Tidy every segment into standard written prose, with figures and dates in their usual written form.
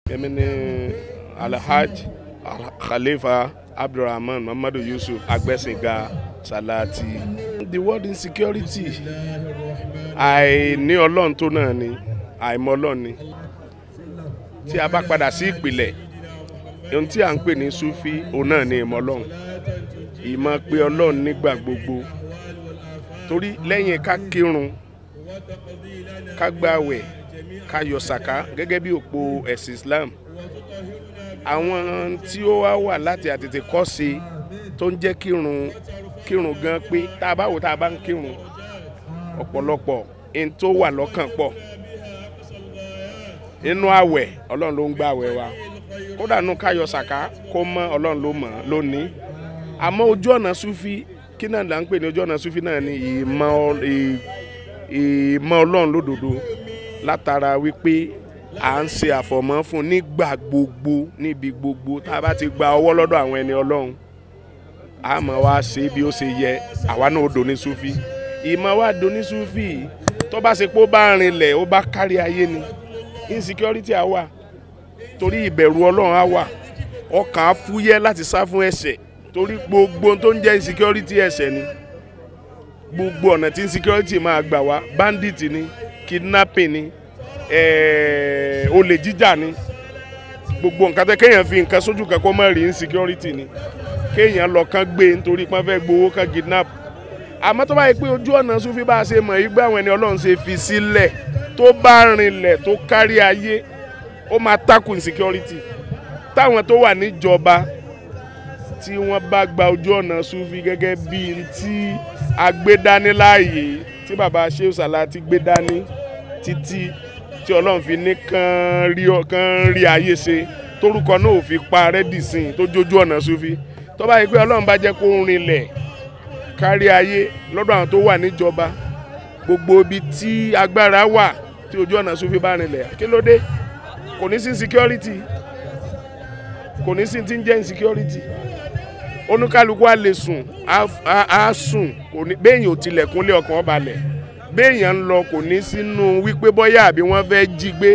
Èmi ni Alhaji Khalifa Abdulrahman Muhammadu Yusuf Agbesinga Salati. The word insecurity, àìní Ọlọ́run tó náà ni, àìmọ̀ Ọlọ́run ni. Tí a bá padà sí ìpìlẹ̀, ohun tí a ń pè ní Sufi, òun náà ni ìmọ̀ Ọlọ́run. Ìmọ̀ pé Ọlọ́run nígbà gbogbo. Torí lẹ́yìn ká kírun, ká gbààwẹ̀, ká yọ sàká gẹ́gẹ́ bí òpó ẹ̀sìn Islam. Àwọn tí ó wà láti àtètè kọ́ sí tó ń jẹ́ kírun gan pé tá a bá wò tá a bá ń kírun ọ̀pọ̀lọpọ̀ in tó wà lọ́kàn pọ̀. Inú àwẹ̀ Ọlọ́run ló ń gbà àwẹ̀ wa. Kódà nù ká yọ sàká kó mọ́ Ọlọ́run ló mọ̀ lónìí. Àmọ́ ojú ọ̀nà Sufi, kí náà là ń pè ní ojú ọ̀nà Sufi náà ni ìmọ̀ Ọlọ́run lódodo, látara wípé à ń ṣe àfọ̀mọ́ fún nígbà gbogbo níbi gbogbo. Tá a bá ti gba ọwọ́ lọ́dọ̀ àwọn ẹni Ọlọ́run, a máa wá ṣe bí ó ṣe yẹ, àwa náà ó dò ní Sufi. Ìmọ̀ wa dò ní Sufi tó bá ṣe pé ó bá rinlẹ̀, ó bá kárí ayé ni, insecurity á wà, torí ìbẹ̀rù Ọlọ́run á wà, ọkàn á fúyẹ́ láti sá fún ẹ̀ṣẹ̀, torí gbogbo tó ń jẹ́ insecurity ẹ̀ṣẹ̀ ni. Gbogbo ọ̀nà tí insecurity máa gbà wá, bandit ni, kidnapping ni, olè jíjà ni, gbogbo nǹkan tẹ́ kéèyàn fi nǹkan sójú kan kó má rí insecurity ni, kéèyàn lọ kán gbé nítorí pé wọ́n fẹ́ gbowó kán kidnap. Àmọ́ tó bá yẹ pé ojú ọ̀nà Sufi bá ṣe mọ̀ yí gbé àwọn ẹni Ọlọ́run ṣe fi sílẹ̀, tó bá rinlẹ̀ tó kárí ayé, ó máa tackle insecurity. Táwọn tó wà níjọba tí wọ́n bá gba ojú ọ̀nà Sufi gẹ́gẹ́ bí tí agbédání láàyè tí bàbá Shehu Salati gbé dání títí tí Ọlọ́run fi ní kán rí ayé ṣe, torúkọ náà ò fi pa rẹ́dì sí tó jójú ọ̀nà Sufi. Tó bá yẹ pé Ọlọ́run bá jẹ́ kó rinlẹ̀ kárí ayé lọ́dọ̀ àwọn tó wà níjọba, gbogbo ibi tí agbára wà tí ojú ọ̀nà Sufi bá rinlẹ̀, kí ló dé? Kò ní sí insecurity, kò ní sí tí ń jẹ́ insecurity. Oníkálukú á lè sùn, á sùn, béèyàn ò tilẹ̀kùnlé ọkàn balẹ̀, béèyàn ń lọ kò ní sínú wípé bọ́yá àbí wọ́n fẹ́ jí gbé.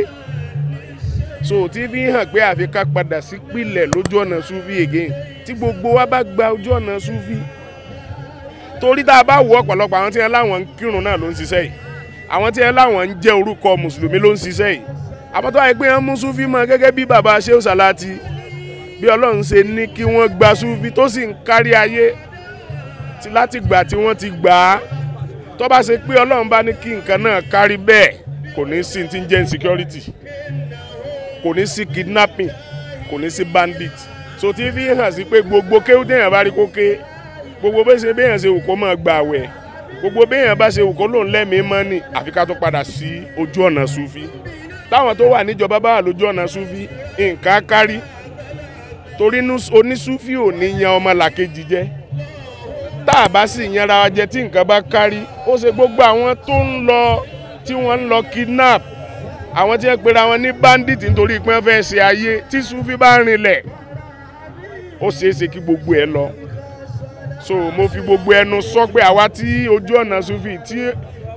So tí fi hàn pé àfi ká padà sí pìlẹ̀ lójú ọ̀nà Sufi again, tí gbogbo wa bá gba ojú ọ̀nà Sufi. Torí tá a bá wo ọ̀pọ̀lọpọ̀ àwọn tí wọ́n láwọn ń kírun náà ló ń ṣiṣẹ́ yìí, àwọn tí wọ́n láwọn ń jẹ́ orúkọ mùsùlùmí ló ń ṣiṣẹ́ yìí. Àmọ́ tó wáyé pé wọ́n mú Sufi mọ́ gẹ́gẹ́ bí bàbá Shehu Salati, bí Ọlọ́run ṣe ní kí wọ́n gba Sufi tó sì ń kárí ayé tí láti gbà tí wọ́n ti gbà á. Tó bá ṣe pé Ọlọ́run bá ní kí nǹkan náà kárí bẹ́ẹ̀, kò ní sí tí ń jẹ́ insecurity, kò ní sí kidnapping, kò ní sí bandit. So tí fi hàn sí pé gbogbo kéwú téèyàn bá rí kó ké, gbogbo béèyàn ṣe wù kó máa gbà àwẹ̀, gbogbo béèyàn bá ṣe wù kó lòun lẹ́mìí mọ́ ni, àfi ká tó padà sí ojú ọ̀nà Sufi. Táwọn tó wà níjọba bá wà lójú ọ̀nà Sufi, nǹkan kárí, torí onísúfì ò ní yan ọmọ làkejì jẹ. Tá a bá sì yanra wa jẹ tí nǹkan bá kárí, ó ṣe gbogbo àwọn tó ń lọ tí wọ́n ń lọ kidnap, àwọn tí wọ́n pera wọn ní bandit nítorí pé wọ́n fẹ́ ṣe ayé, tí Sufi bá rinlẹ̀, ó ṣeé ṣe kí gbogbo ẹ lọ. So mo fi gbogbo ẹnu sọ pé àwa tí ojú ọ̀nà Sufi, tí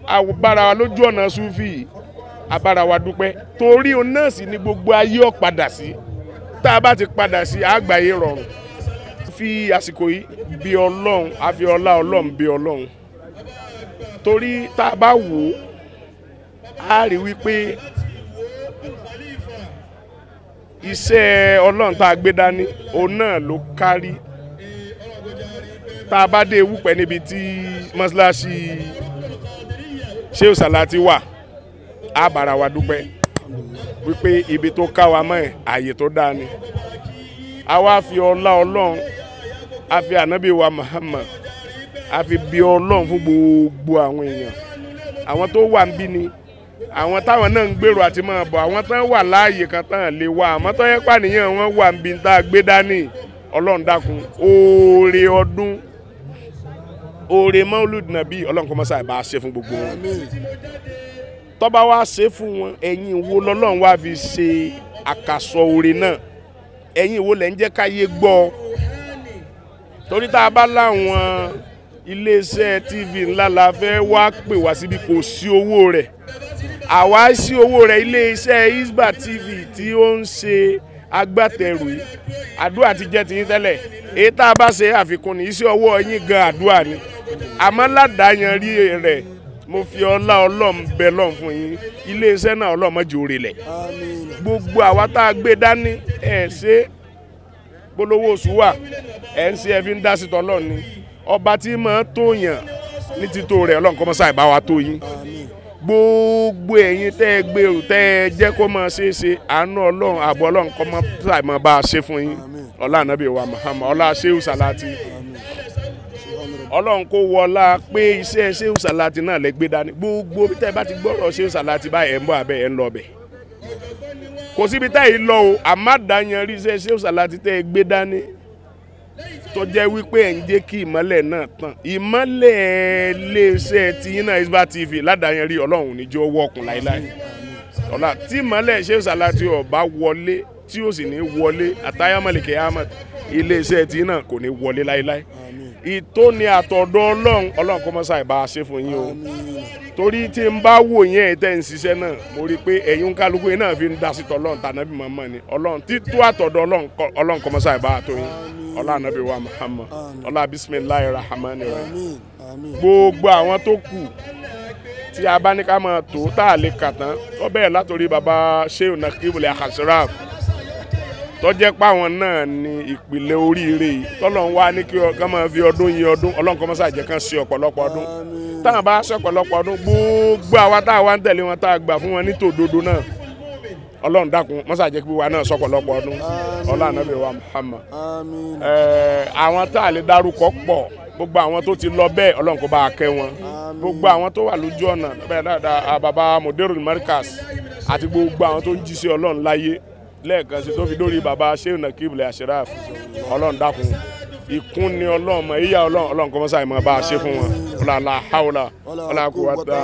a bára wa lójú ọ̀nà Sufi, a bára wa dúpẹ́, torí òun náà sì ni gbogbo ayé ó padà sí. Tá a bá ti padà sí àgbáyé rọrùn. Fi àsìkò yìí bí Ọlọ́run, a fi ọlá Ọlọ́run bí Ọlọ́run, torí tá a bá wò ó, a rí wípé iṣẹ́ Ọlọ́run tá a gbé dání, òun náà ló kárí. Tá a bá dé Ewúpẹ́ níbi tí mọ́ṣáláṣí Shehu Salati wà, a bára wa dúpẹ́ wípé ibi tó ká wa mọ́ ẹ̀, ààyè tó dáa ni. A wá fi ọlá Ọlọ́run, a fi ànábì wa Muhammad, a fi bí Ọlọ́run fún gbogbo àwọn èèyàn. Àwọn tó wà ń bí ni, àwọn táwọn náà ń gbèrò àti máa bọ̀, àwọn tán wà láàyè kan tán lè wá, àmọ́ tó yẹ pàníyàn wọn wà ń bí tá a gbé dání. Ọlọ́run dákun, oore ọdún, oore Maulud Nabi, Ọlọ́run kó má ṣàì bá a ṣe fún gbogbo wọn. Tó bá wá ṣe fún wọn, ẹ̀yin wo lọ́lọ́run wá fi ṣe àkàsọ̀ oore náà? Ẹ̀yin wo lẹ́ ń jẹ́ káyé gbọ́? Torí tá a bá láwọn iléeṣẹ́ TV ńlá la fẹ́ wá pè wá síbi, kò sí owó rẹ̀. àwa sí owó rẹ̀ iléeṣẹ́ Hisbah TV tí ó ń ṣe agbátẹrù yìí àdúrà ti jẹ́ tiyín tẹ́lẹ̀ èyí tá a bá ṣe àfikún ní iṣẹ́ ọwọ́ yín gan àdúrà ni àmọ́ ládàáyanrí rẹ̀ mo fi ọlá Ọlọ́run bẹ lọ́n fún yín iléeṣẹ́ náà Ọlọ́run mọ́jú orí lẹ̀ gbogbo àwa tá a gbé dání ẹ̀ ṣe polówó oṣù wà ẹ̀ ń ṣe ẹ fi ń dá sí tọ́lọ́ ni ọba tí máa tó yàn ní títò rẹ̀ Ọlọ́run kọ́ mọ́ sáà bá wa tó yín gbogbo ẹ̀yin tẹ́ ẹ gbèrú tẹ́ ẹ jẹ́ kó máa ṣe é ṣe àánú Ọlọ́run ààbò Ọlọ́run kọ́ mọ́ sáà máa bá a ṣe fún yín ọlá ànábì wa Muhammad ọlá Shehu Salati Ọlọ́run kó wọlá pé iṣẹ́ Shehu Salati náà lẹ gbé dání gbogbo bí tẹ́ ẹ bá ti gbọ́rọ̀ Shehu Salati báyìí ẹ̀ ń bọ̀ abẹ́ ẹ̀ ń lọ bẹ̀ kò síbi tẹ́ ẹ lọ o àmàdáyanrí iṣẹ́ Shehu Salati tẹ́ ẹ gbé dání tó jẹ́ wípé ẹ̀ ń jẹ́ kí ìmọ́lẹ̀ náà tàn ìmọ́lẹ̀ iléeṣẹ́ ti yín náà Hisbah TV ládàáyanrí Ọlọ́run níjọ́ wọ́ọ̀kùn láíláí ọ̀la tí ìmọ́lẹ̀ Shehu Salati ó bá wọlé tí ó sì ní wọlé àtayámọ̀lẹ̀kẹ́ ahmed iléeṣẹ́ tí náà kò ní wọlé láíláí ìtóni àtọ̀dọ̀ Ọlọ́run kó mọ́ sáà bá a ṣe fún yín o torí tí n bá wò yẹn tẹ́ ń ṣiṣẹ́ náà mo rí i pé ẹ̀yin kálukú yẹn náà fi ń dá sí tọ́lọ́run tànàbí mọ́mọ́ ni Ọlọ́run títú àtọ̀dọ̀ Ọlọ́run kó mọ́ sáà bá a tó yín ọlá ànábì wa Muhammad ọlá bisimilayi rahmani rahim gbogbo àwọn tó kù tí a bá ní ká máa tó tá a lè kà tán tó bẹ́ẹ̀ látòrí baba Shehu Nakibul Ashraf tó jẹ́ pé àwọn náà ní ìpìlẹ̀ oríire yìí tọ́lọ́run wá ní kí ọkàn máa fi ọdún yin ọdún Ọlọ́run kó máa ṣàjẹ́ kan ṣe ọ̀pọ̀lọpọ̀ ọdún táwọn bá ṣe ọ̀pọ̀lọpọ̀ ọdún gbogbo àwa tá a wá ń tẹ̀lé wọn tá a gbà fún wọn ní tòdodo náà Ọlọ́run dákun máa ṣàjẹ́ kí wa náà ṣọ̀pọ̀lọpọ̀ ọdún ọlá ànábì wa Muhammad àwọn tá a lè dárúkọ pọ̀ gbogbo àwọn tó ti lọ bẹ́ẹ̀ Ọlọ́run kó bá a kẹ́ wọn gbogbo àwọn tó wà lójú ọ̀nà bẹ́ẹ̀ dáadáa baba Mudirul Markaz àti gbogbo àwọn tó ń jíṣẹ́ Ọlọ́run láyé lẹ́ẹ̀kan sí tó fi dórí baba Shehu Nakibul Ashraf Ọlọ́run dákun ìkún ni Ọlọ́run mọ̀ ìyá Ọlọ́run kọ́ mọ́sáì mọ́ bá a ṣe fún wọn ọlá la hawla ọlá quwwata.